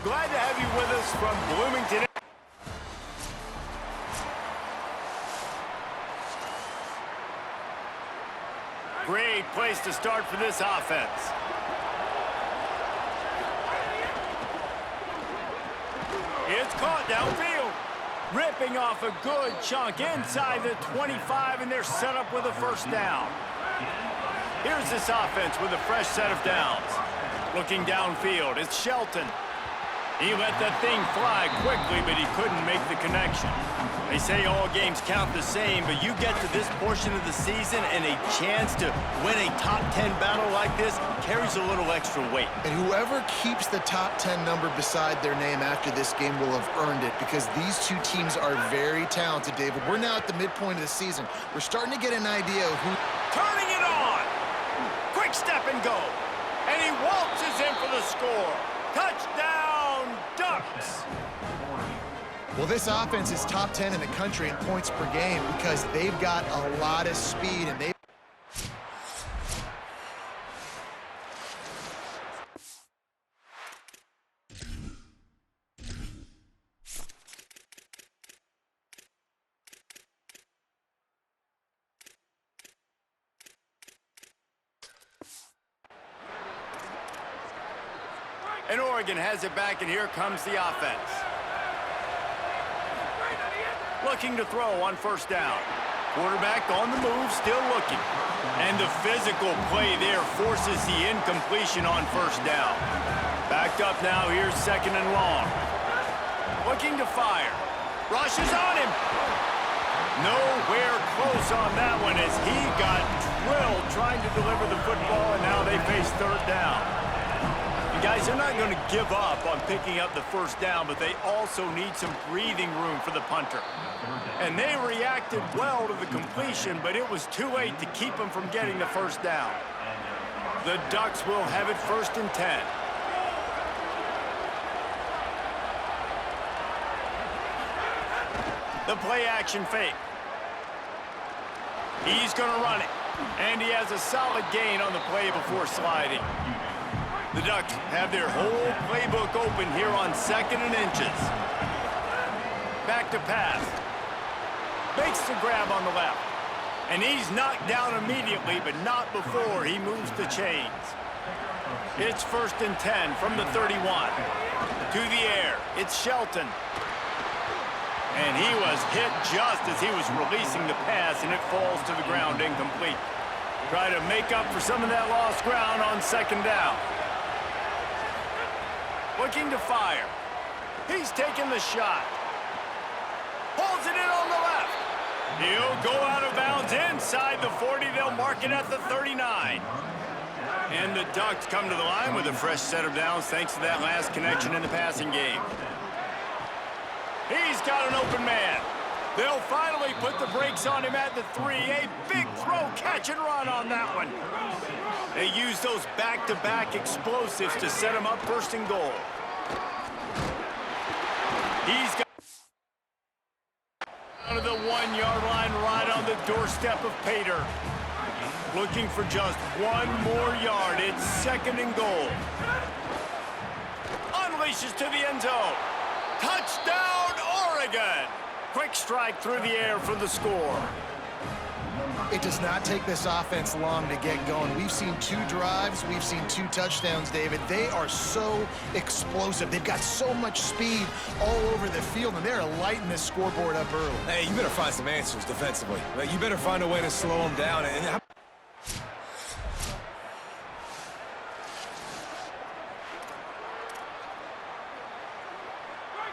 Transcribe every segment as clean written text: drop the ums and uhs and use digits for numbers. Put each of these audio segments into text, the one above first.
Glad to have you with us from Bloomington. Great place to start for this offense. It's caught downfield. Ripping off a good chunk inside the 25, and they're set up with a first down. Here's this offense with a fresh set of downs. Looking downfield, it's Shelton. He let that thing fly quickly, but he couldn't make the connection. They say all games count the same, but you get to this portion of the season and a chance to win a top 10 battle like this carries a little extra weight. And whoever keeps the top 10 number beside their name after this game will have earned it, because these two teams are very talented, David. We're now at the midpoint of the season. We're starting to get an idea of who... Turning it on! Quick step and go. And he waltzes in for the score. Touchdown, Ducks! Well, this offense is top 10 in the country in points per game because they've got a lot of speed, and they... And Oregon has it back, and here comes the offense. Looking to throw on first down. Quarterback on the move, still looking. And the physical play there forces the incompletion on first down. Backed up now, here's second and long. Looking to fire. Rushes on him. Nowhere close on that one as he got drilled trying to deliver the football, and now they face third down. Guys, they're not going to give up on picking up the first down, but they also need some breathing room for the punter. And they reacted well to the completion, but it was too late to keep them from getting the first down. The Ducks will have it 1st and 10. The play action fake. He's going to run it, and he has a solid gain on the play before sliding. The Ducks have their whole playbook open here on 2nd and inches. Back to pass. Makes the grab on the left. And he's knocked down immediately, but not before he moves the chains. It's 1st and 10 from the 31. To the air, it's Shelton. And he was hit just as he was releasing the pass, and it falls to the ground incomplete. Try to make up for some of that lost ground on 2nd down. Looking to fire. He's taking the shot. Pulls it in on the left. He'll go out of bounds inside the 40. They'll mark it at the 39. And the Ducks come to the line with a fresh set of downs thanks to that last connection in the passing game. He's got an open man. They'll finally put the brakes on him at the 3. A big throw, catch and run on that one. They use those back-to-back explosives to set him up 1st and goal. He's got out of the 1-yard line, right on the doorstep of Pater. Looking for just 1 more yard. It's 2nd and goal. Unleashes to the end zone. Touchdown, Oregon! Quick strike through the air for the score. It does not take this offense long to get going. We've seen 2 drives. We've seen 2 touchdowns, David. They are so explosive. They've got so much speed all over the field, and they're lighting this scoreboard up early. Hey, you better find some answers defensively. You better find a way to slow them down.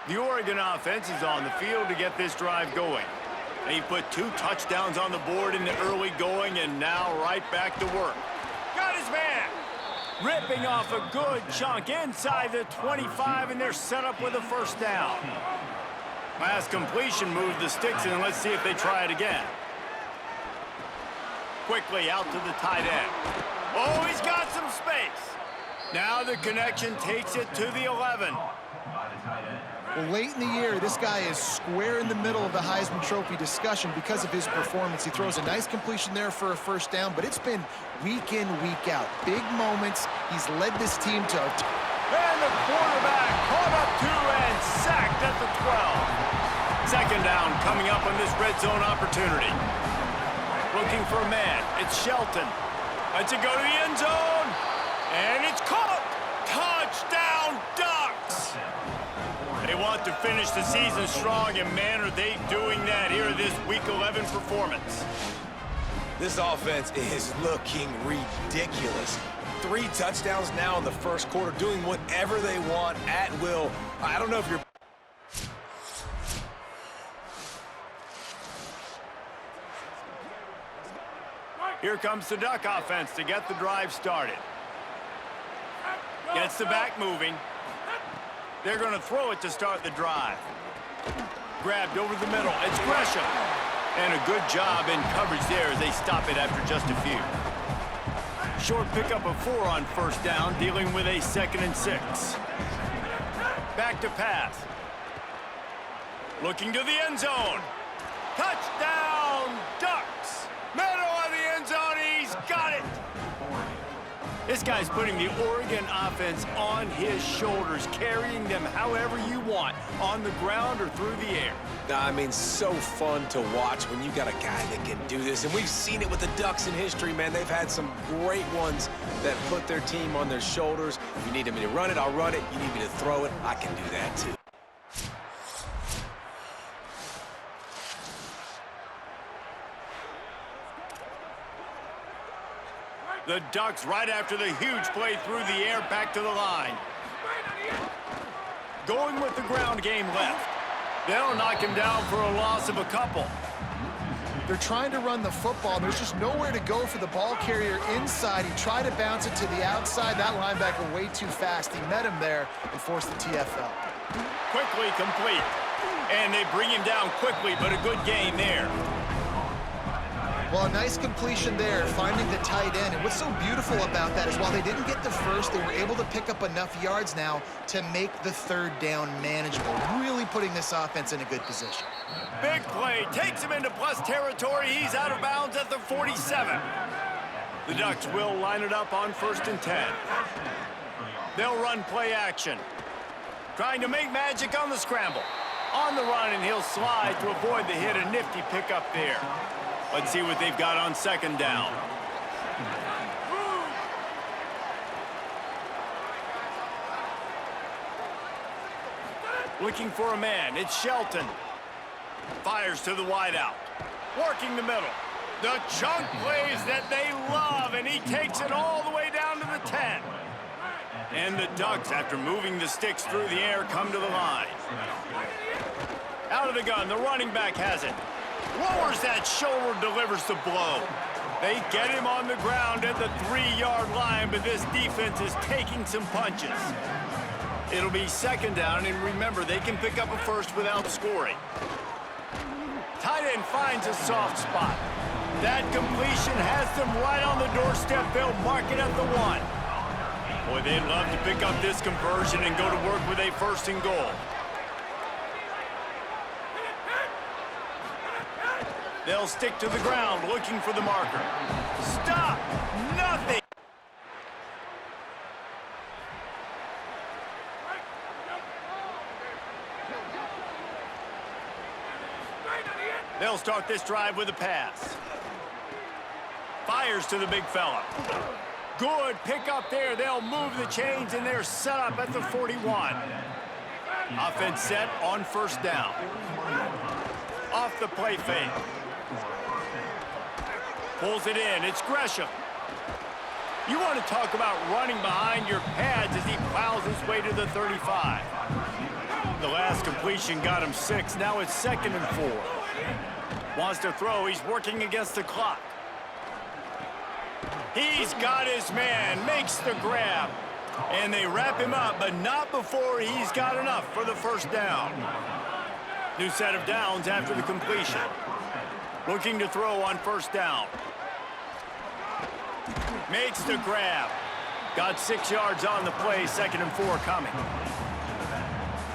The Oregon offense is on the field to get this drive going. They put 2 touchdowns on the board in the early going, and now right back to work. Got his man! Ripping off a good chunk inside the 25, and they're set up with a first down. Last completion moved the sticks, and let's see if they try it again. Quickly out to the tight end. Oh, he's got some space. Now the connection takes it to the 11. Well, late in the year, this guy is square in the middle of the Heisman Trophy discussion because of his performance. He throws a nice completion there for a first down, but it's been week in, week out. Big moments. He's led this team to... And the quarterback caught up coming up on this red zone opportunity. Looking for a man. It's Shelton. Lets it go to the end zone. And it's caught. Touchdown, Ducks! They want to finish the season strong, and man, are they doing that here in this Week 11 performance. This offense is looking ridiculous. 3 touchdowns now in the first quarter, doing whatever they want at will. I don't know if you're... Here comes the Duck offense to get the drive started. Gets the back moving. They're going to throw it to start the drive. Grabbed over the middle. It's Gresham. And a good job in coverage there as they stop it after just a few. Short pickup of 4 on first down, dealing with a 2nd and 6. Back to pass. Looking to the end zone. Touchdown, Ducks! Middle of the end zone, he's got it! This guy's putting the Oregon offense on his shoulders, carrying them however you want, on the ground or through the air. I mean, so fun to watch when you got a guy that can do this. And we've seen it with the Ducks in history, man. They've had some great ones that put their team on their shoulders. If you need me to run it, I'll run it. You need me to throw it, I can do that too. The Ducks right after the huge play through the air, back to the line. Going with the ground game left. They'll knock him down for a loss of a couple. They're trying to run the football. There's just nowhere to go for the ball carrier inside. He tried to bounce it to the outside. That linebacker way too fast. He met him there and forced the TFL. Quickly complete. And they bring him down quickly, but a good gain there. Well, a nice completion there, finding the tight end. And what's so beautiful about that is while they didn't get the first, they were able to pick up enough yards now to make the 3rd down manageable, really putting this offense in a good position. Big play, takes him into plus territory. He's out of bounds at the 47. The Ducks will line it up on 1st and 10. They'll run play action. Trying to make magic on the scramble. On the run, and he'll slide to avoid the hit. A nifty pickup there. Let's see what they've got on 2nd down. Looking for a man. It's Shelton. Fires to the wideout. Working the middle. The chunk plays that they love, and he takes it all the way down to the 10. And the Ducks, after moving the sticks through the air, come to the line. Out of the gun, the running back has it. Lowers that shoulder, delivers the blow. They get him on the ground at the 3-yard line, but this defense is taking some punches. It'll be 2nd down, and remember, they can pick up a first without scoring. Tight end finds a soft spot. That completion has them right on the doorstep. They'll mark it at the 1. Boy, they'd love to pick up this conversion and go to work with a 1st and goal. They'll stick to the ground, looking for the marker. Stop! Nothing! They'll start this drive with a pass. Fires to the big fella. Good pickup there. They'll move the chains, and they're set up at the 41. Offense set on 1st down. Off the play fake. Pulls it in. It's Gresham. You want to talk about running behind your pads as he plows his way to the 35. The last completion got him 6. Now it's 2nd and 4. Wants to throw. He's working against the clock. He's got his man. Makes the grab. And they wrap him up, but not before he's got enough for the 1st down. New set of downs after the completion. Looking to throw on 1st down. Makes the grab. Got 6 yards on the play, 2nd and 4 coming.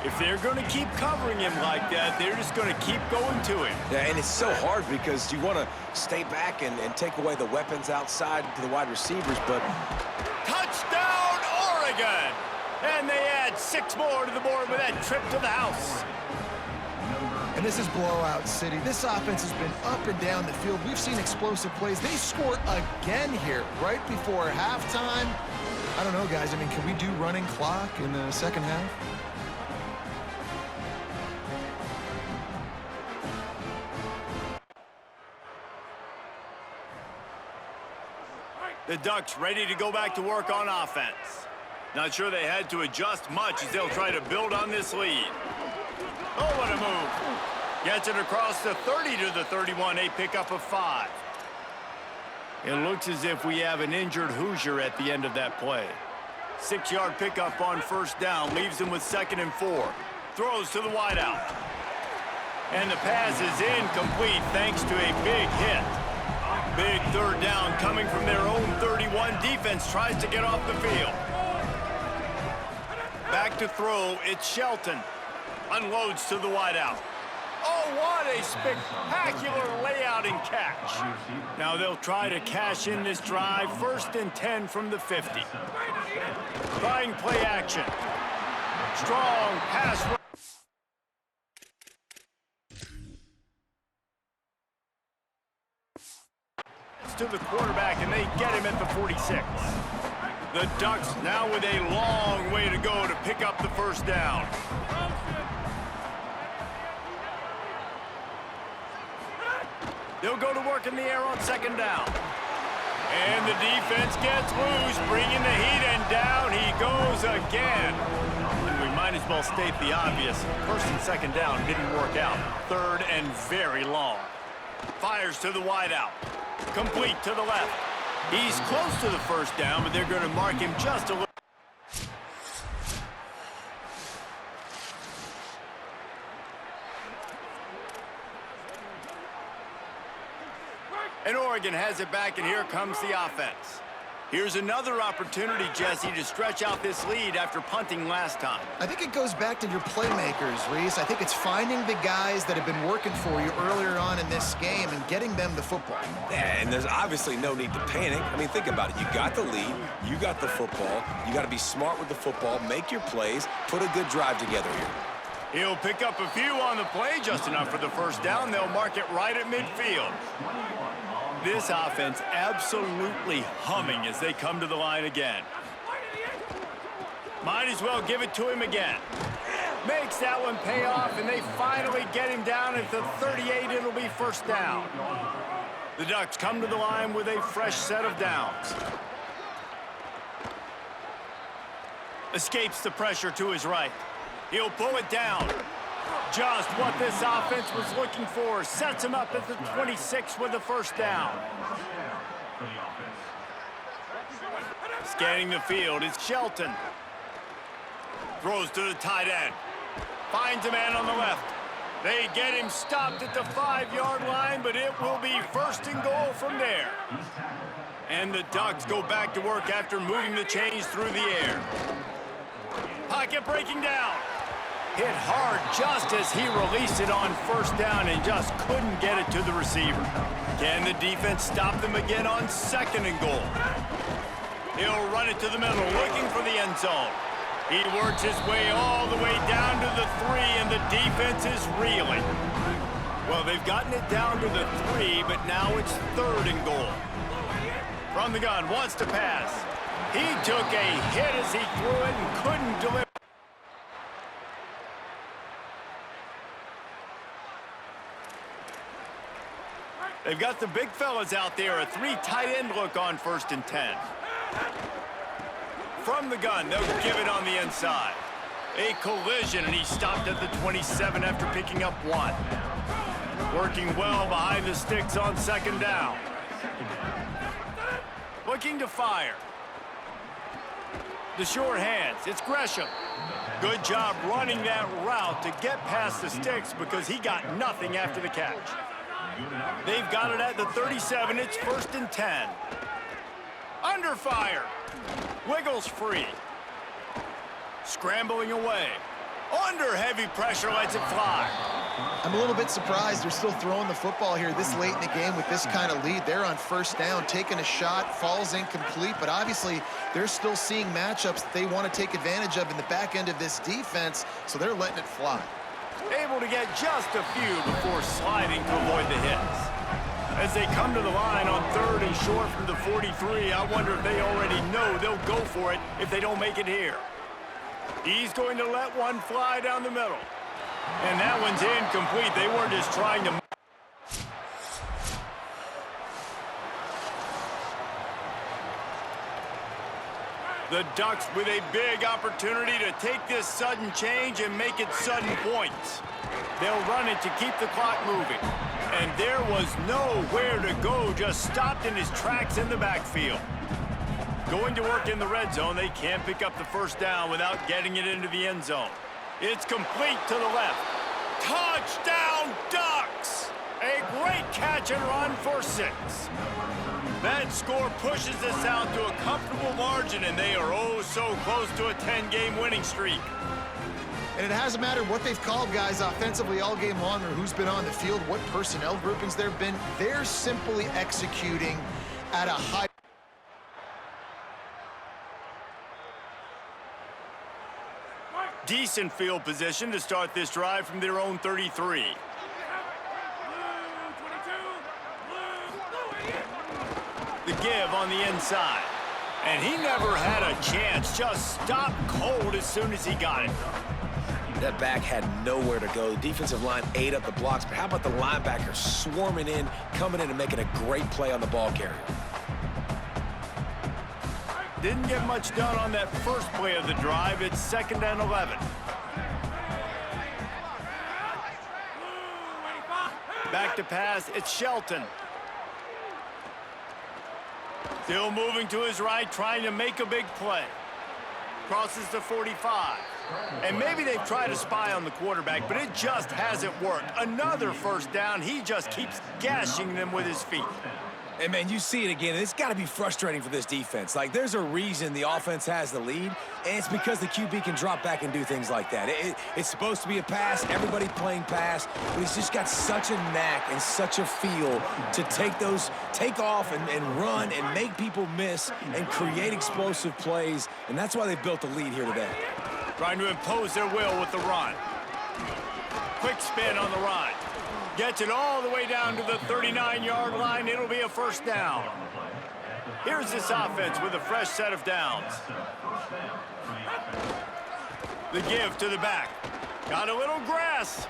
If they're going to keep covering him like that, they're just going to keep going to him. Yeah, and it's so hard because you want to stay back and take away the weapons outside to the wide receivers, but... Touchdown, Oregon! And they add 6 more to the board with that trip to the house. And And this is blowout city. This offense has been up and down the field. We've seen explosive plays. They score again here right before halftime. I don't know, guys. I mean, can we do running clock in the second half? The Ducks ready to go back to work on offense. Not sure they had to adjust much as they'll try to build on this lead. Oh, what a move. Gets it across the 30 to the 31, a pickup of 5. It looks as if we have an injured Hoosier at the end of that play. 6-yard pickup on first down, leaves them with 2nd and 4. Throws to the wideout. And the pass is incomplete thanks to a big hit. Big 3rd down coming from their own 31. Defense tries to get off the field. Back to throw, it's Shelton. Unloads to the wideout. Oh, what a spectacular layout and catch. Now they'll try to cash in this drive. 1st and 10 from the 50. Trying play action. Strong pass. It's to the quarterback, and they get him at the 46. The Ducks now with a long way to go to pick up the 1st down. They'll go to work in the air on 2nd down. And the defense gets loose, bringing the heat, and down he goes again. And we might as well state the obvious. 1st and 2nd down didn't work out. 3rd and very long. Fires to the wideout. Complete to the left. He's close to the 1st down, but they're going to mark him just a little. And Oregon has it back, and here comes the offense. Here's another opportunity, Jesse, to stretch out this lead after punting last time. I think it goes back to your playmakers, Reese. I think it's finding the guys that have been working for you earlier on in this game and getting them the football. Yeah, and there's obviously no need to panic. I mean, think about it. You got the lead. You got the football. You got to be smart with the football, make your plays, put a good drive together here. He'll pick up a few on the play, just enough for the 1st down. They'll mark it right at midfield. This offense absolutely humming as they come to the line again. Might as well give it to him again. Makes that one pay off, and they finally get him down at the 38. It'll be 1st down. The Ducks come to the line with a fresh set of downs. Escapes the pressure to his right. He'll pull it down. Just what this offense was looking for. Sets him up at the 26 with the 1st down. Scanning the field, it's Shelton. Throws to the tight end. Finds a man on the left. They get him stopped at the 5-yard line, but it will be 1st and goal from there. And the Ducks go back to work after moving the chains through the air. Pocket breaking down. Hit hard just as he released it on 1st down and just couldn't get it to the receiver. Can the defense stop them again on 2nd and goal? He'll run it to the middle, looking for the end zone. He works his way all the way down to the 3, and the defense is reeling. Well, they've gotten it down to the 3, but now it's 3rd and goal. From the gun, wants to pass. He took a hit as he threw it and couldn't deliver. They've got the big fellas out there, a 3 tight end look on 1st and 10. From the gun, they'll give it on the inside. A collision, and he stopped at the 27 after picking up 1. Working well behind the sticks on 2nd down. Looking to fire. The short hands, it's Gresham. Good job running that route to get past the sticks because he got nothing after the catch. They've got it at the 37. It's 1st and 10. Under fire. Wiggles free. Scrambling away. Under heavy pressure, lets it fly. I'm a little bit surprised they're still throwing the football here this late in the game with this kind of lead. They're on 1st down, taking a shot, falls incomplete, but obviously they're still seeing matchups that they want to take advantage of in the back end of this defense, so they're letting it fly. able to get just a few before sliding to avoid the hits. As they come to the line on 3rd and short from the 43, I wonder if they already know they'll go for it if they don't make it here. He's going to let one fly down the middle. And that one's incomplete. They weren't just trying to... The Ducks with a big opportunity to take this sudden change and make it sudden points. They'll run it to keep the clock moving. And there was nowhere to go, just stopped in his tracks in the backfield. Going to work in the red zone, they can't pick up the first down without getting it into the end zone. It's complete to the left. Touchdown, Ducks! A great catch and run for 6. That score pushes us out to a comfortable margin, and they are oh so close to a 10-game winning streak. And it hasn't mattered what they've called guys offensively all game long or who's been on the field, what personnel groupings there have been. They're simply executing at a high... Decent field position to start this drive from their own 33. The give on the inside. And he never had a chance, just stopped cold as soon as he got it. That back had nowhere to go. The defensive line ate up the blocks, but how about the linebacker swarming in, coming in and making a great play on the ball carrier? Didn't get much done on that first play of the drive. It's 2nd and 11. Back to pass, it's Shelton. Still moving to his right, trying to make a big play. Crosses the 45. And maybe they've tried to spy on the quarterback, but it just hasn't worked. Another first down. He just keeps gashing them with his feet. And, man, you see it again. It's got to be frustrating for this defense. Like, there's a reason the offense has the lead, and it's because the QB can drop back and do things like that. It's supposed to be a pass, everybody playing pass, but he's just got such a knack and such a feel to take off and run and make people miss and create explosive plays, and that's why they've built the lead here today. Trying to impose their will with the run. Quick spin on the run. Gets it all the way down to the 39-yard line. It'll be a first down. Here's this offense with a fresh set of downs. The give to the back. Got a little grass.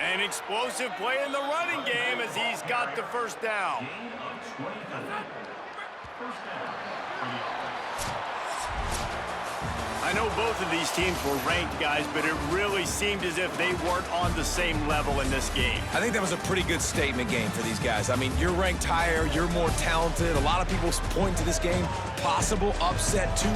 An explosive play in the running game as he's got the first down. I know both of these teams were ranked, guys, but it really seemed as if they weren't on the same level in this game. I think that was a pretty good statement game for these guys. I mean, you're ranked higher, you're more talented. A lot of people point to this game, possible upset too.